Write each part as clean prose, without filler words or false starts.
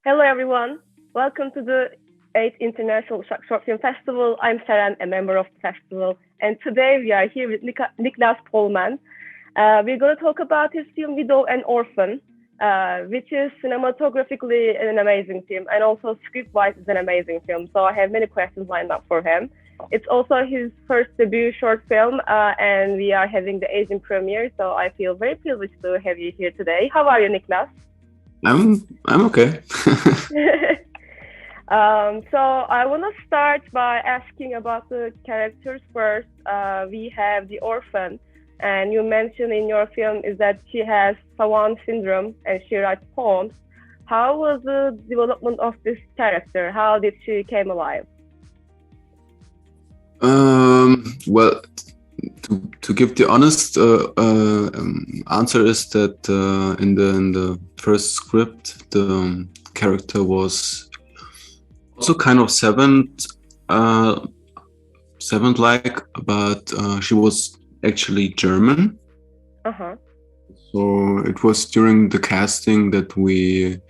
Hello, everyone. Welcome to the 8th International Uşak Short Film Festival. I'm Seren, a member of the festival, and today we are here with Niklas Pollmann. We're going to talk about his film Widow and Orphan, which is cinematographically an amazing film, and also script-wise is an amazing film. So I have many questions lined up for him. It's also his first debut short film, and we are having the Asian premiere, so I feel very privileged to have you here today. How are you, Niklas? I'm okay. So I want to start by asking about the characters first. We have the orphan, and you mentioned in your film is that she has Savant syndrome and she writes poems. How was the development of this character? How did she came alive? Well, to give the honest answer is that in the first script, the character was also kind of seventh-like, but she was actually German. Uh-huh. So it was during the casting that we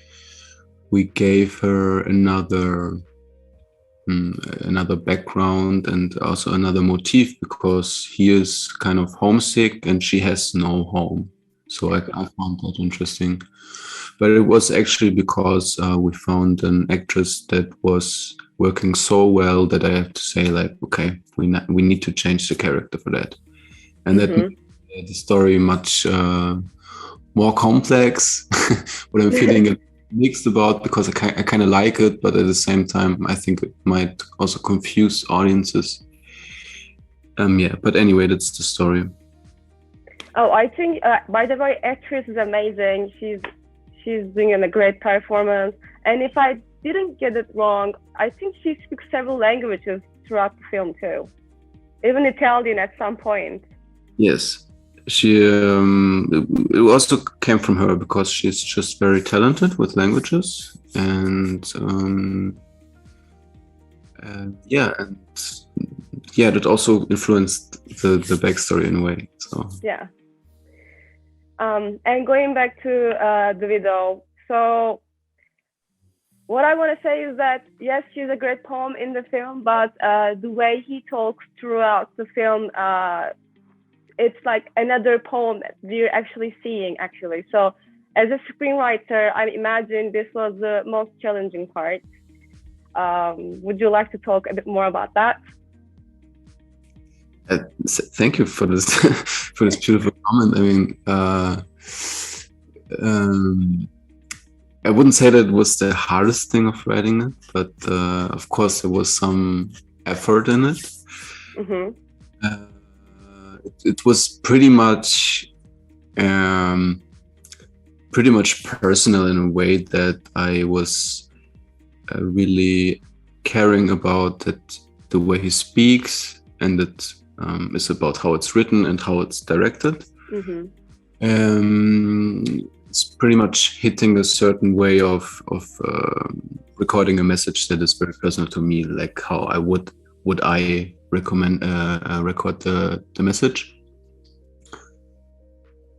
gave her another background and also another motif, because he is kind of homesick and she has no home. So I found that interesting. But it was actually because we found an actress that was working so well that I have to say, like, okay, we need to change the character for that. And that made the story much more complex. What I'm feeling mixed about, because I kind of like it, but at the same time I think it might also confuse audiences. But anyway, that's the story. Oh, I think by the way, actress is amazing. She's doing a great performance, and if I didn't get it wrong, I think she speaks several languages throughout the film too, even Italian at some point. Yes. It also came from her, because she's just very talented with languages, and that also influenced the backstory in a way. So yeah. And going back to the widow, so what I want to say is that yes, she's a great poem in the film, but the way he talks throughout the film, it's like another poem that we're actually seeing, actually. So as a screenwriter, I imagine this was the most challenging part. Would you like to talk a bit more about that? Thank you for this for this beautiful comment. I mean, I wouldn't say that it was the hardest thing of writing it, but of course there was some effort in it. Mm-hmm. It was pretty much personal in a way that I was really caring about that the way he speaks, and that is about how it's written and how it's directed. Mm-hmm. It's pretty much hitting a certain way of recording a message that is very personal to me, like how I would I recommend record the message.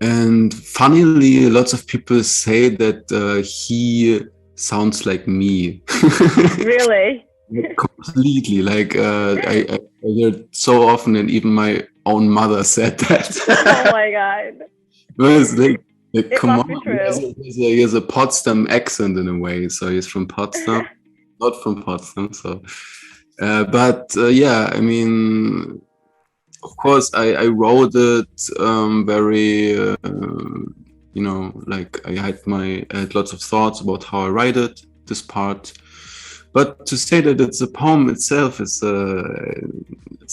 And funnily, lots of people say that he sounds like me. Really? Completely. Like I hear it so often, and even my own mother said that. Oh my God. Well, it's like come must on, be true. he has a Potsdam accent in a way. So he's from Potsdam, not from Potsdam. So, I mean, of course, I wrote it very, like I had lots of thoughts about how I write it, this part. But to say that it's a poem itself it's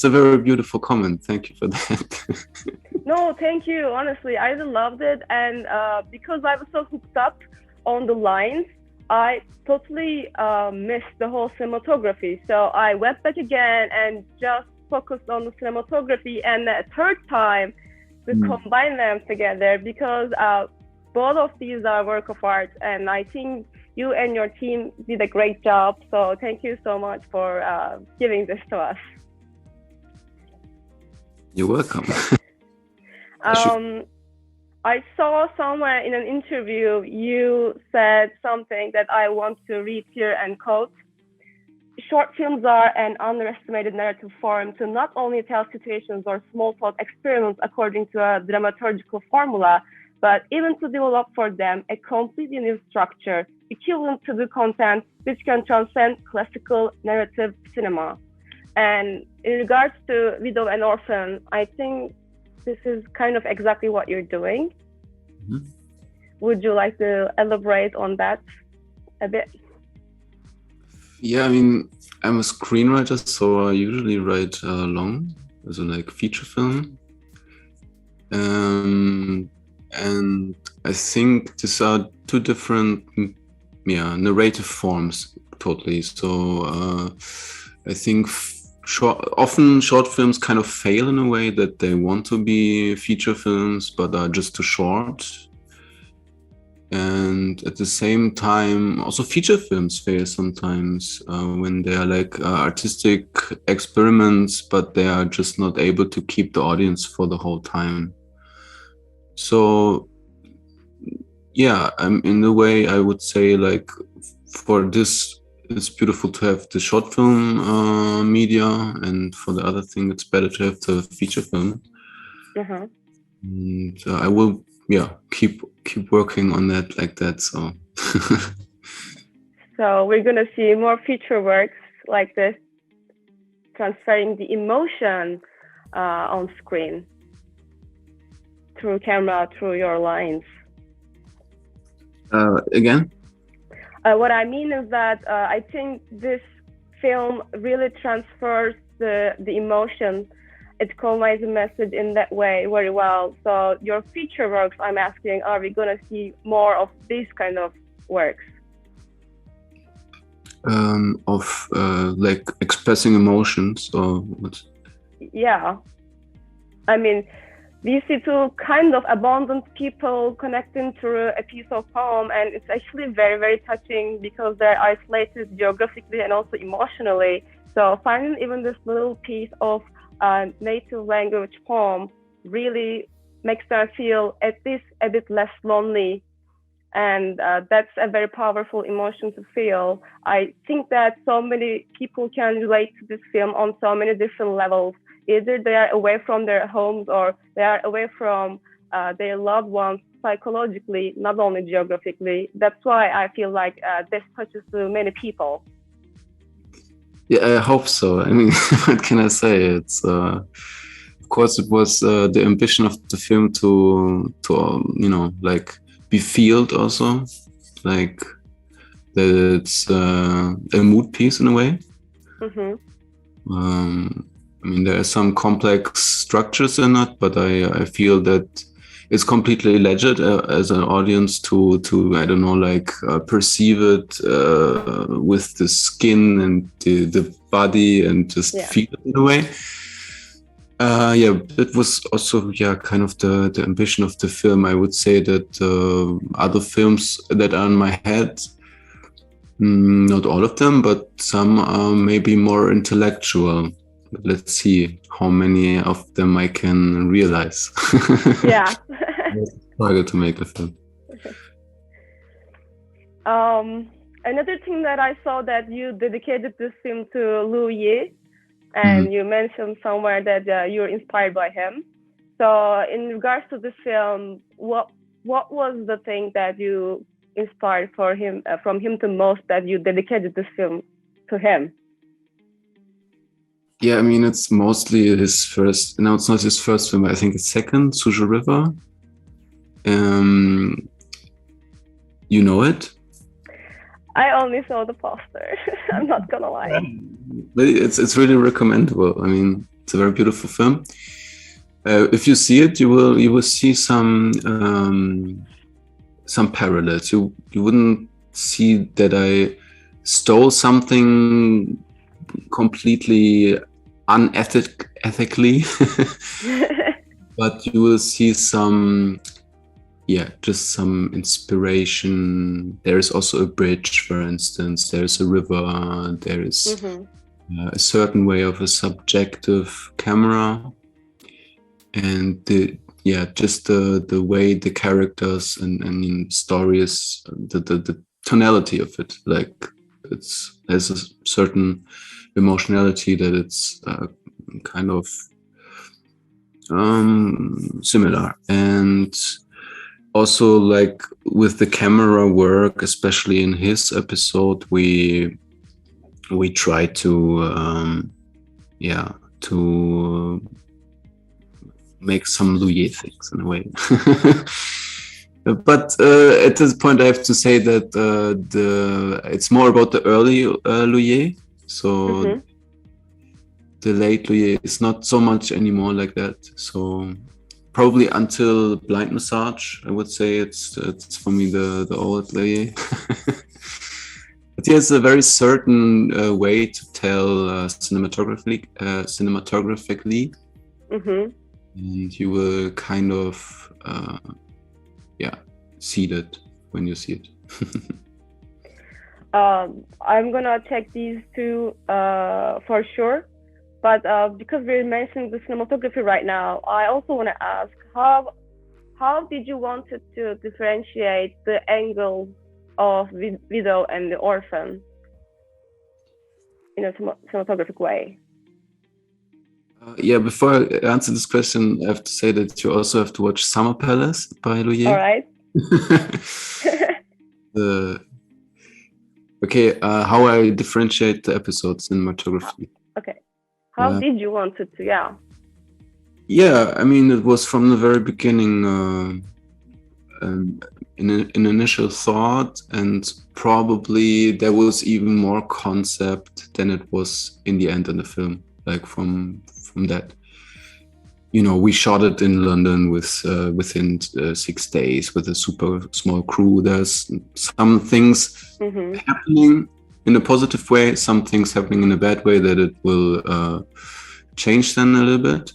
a very beautiful comment. Thank you for that. No, thank you. Honestly, I really loved it, and because I was so hooked up on the lines, I totally missed the whole cinematography. So I went back again and just focused on the cinematography, and the third time we combine them together, because both of these are work of art, and I think you and your team did a great job. So thank you so much for giving this to us. You're welcome. I saw somewhere in an interview you said something that I want to read here and quote. Short films are an underestimated narrative form to not only tell situations or small thought experiments according to a dramaturgical formula, but even to develop for them a completely new structure, equivalent to the content which can transcend classical narrative cinema. And in regards to Widow and Orphan, I think this is kind of exactly what you're doing. Mm-hmm. Would you like to elaborate on that a bit? Yeah, I mean, I'm a screenwriter, so I usually write long, so like feature film. And I think these are two different, narrative forms, totally. So I think often short films kind of fail in a way that they want to be feature films, but are just too short. And at the same time, also feature films fail sometimes when they are like artistic experiments, but they are just not able to keep the audience for the whole time. So, yeah, in a way, I would say like for this, it's beautiful to have the short film media, and for the other thing, it's better to have the feature film. Uh-huh. And I will, keep working on that like that. So, so we're gonna see more feature works like this, transferring the emotion on screen through camera, through your lines. Again? What I mean is that I think this film really transfers the emotion. It conveys a message in that way very well. So your feature works, I'm asking, are we going to see more of these kind of works? Of like expressing emotions or what? Yeah. I mean, we see two kind of abandoned people connecting through a piece of poem, and it's actually very, very touching because they're isolated geographically and also emotionally. So finding even this little piece of native language poem really makes them feel at least a bit less lonely. And that's a very powerful emotion to feel. I think that so many people can relate to this film on so many different levels. Either they are away from their homes or they are away from their loved ones psychologically, not only geographically. That's why I feel like this touches to many people. Yeah, I hope so. I mean, what can I say? It's of course it was the ambition of the film to like be felt also, like that it's a mood piece in a way. Mm-hmm. I mean, there are some complex structures in it, but I feel that it's completely legit as an audience to I don't know, like perceive it with the skin and the body and just feel it in a way. It was also kind of the ambition of the film. I would say that other films that are in my head, not all of them, but some are maybe more intellectual. Let's see how many of them I can realize. Yeah. Struggle to make a film. Another thing that I saw that you dedicated this film to Liu Yi, and you mentioned somewhere that you're inspired by him. So in regards to this film, what was the thing that you inspired from him the most, that you dedicated this film to him? Yeah, I mean, it's mostly his first. No, it's not his first film. I think it's second, Sugar River. You know it? I only saw the poster. I'm not gonna lie. But it's really recommendable. I mean, it's a very beautiful film. If you see it, you will see some parallels. You wouldn't see that I stole something completely unethically, but you will see some, just some inspiration. There is also a bridge, for instance. There is a river. There is a certain way of a subjective camera, and yeah, just the way the characters and stories, the tonality of it, like there's a certain emotionality that it's kind of similar. And also, like with the camera work, especially in his episode, we try to to make some Louis things in a way. But at this point, I have to say that it's more about the early Louis. So the late Louis is not so much anymore like that. So probably until Blind Massage, I would say it's for me the old Louis. But he has a very certain way to tell cinematographically. And you will kind of see that when you see it. I'm gonna check these two for sure, but because we're mentioning the cinematography right now, I also want to ask how did you want to differentiate the angle of Widow and the Orphan in a cinematographic way? Before I answer this question, I have to say that you also have to watch Summer Palace by Louis. All right. How I differentiate the episodes in cinematography. Okay. How did you want it to? Yeah, I mean, it was from the very beginning an initial thought, and probably there was even more concept than it was in the end in the film. Like from that, we shot it in London within 6 days with a super small crew. There's some things happening in a positive way, some things happening in a bad way that it will change then a little bit.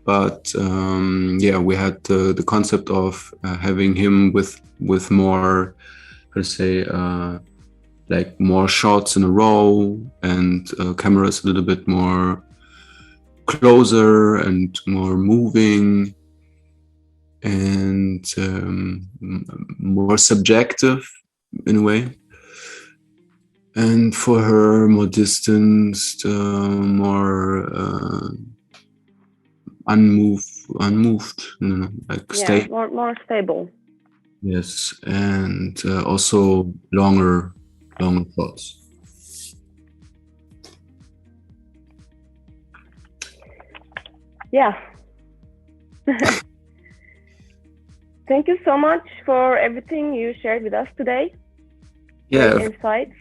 But we had the concept of having him with more, let's say, like more shots in a row, and cameras a little bit more closer and more moving, and more subjective in a way. And for her, more distanced, more unmoved, like more stable. Yes, and also longer shots. Yeah. Thank you so much for everything you shared with us today. Yeah. Great insights.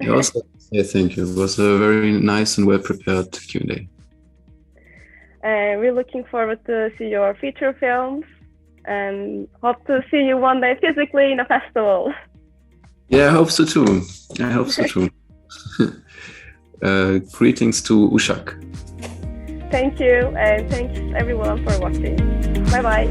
I also say thank you. It was a very nice and well-prepared Q&A. We're looking forward to see your feature films and hope to see you one day physically in a festival. Yeah, I hope so too. Greetings to Uşak. Thank you, and thanks everyone for watching. Bye-bye.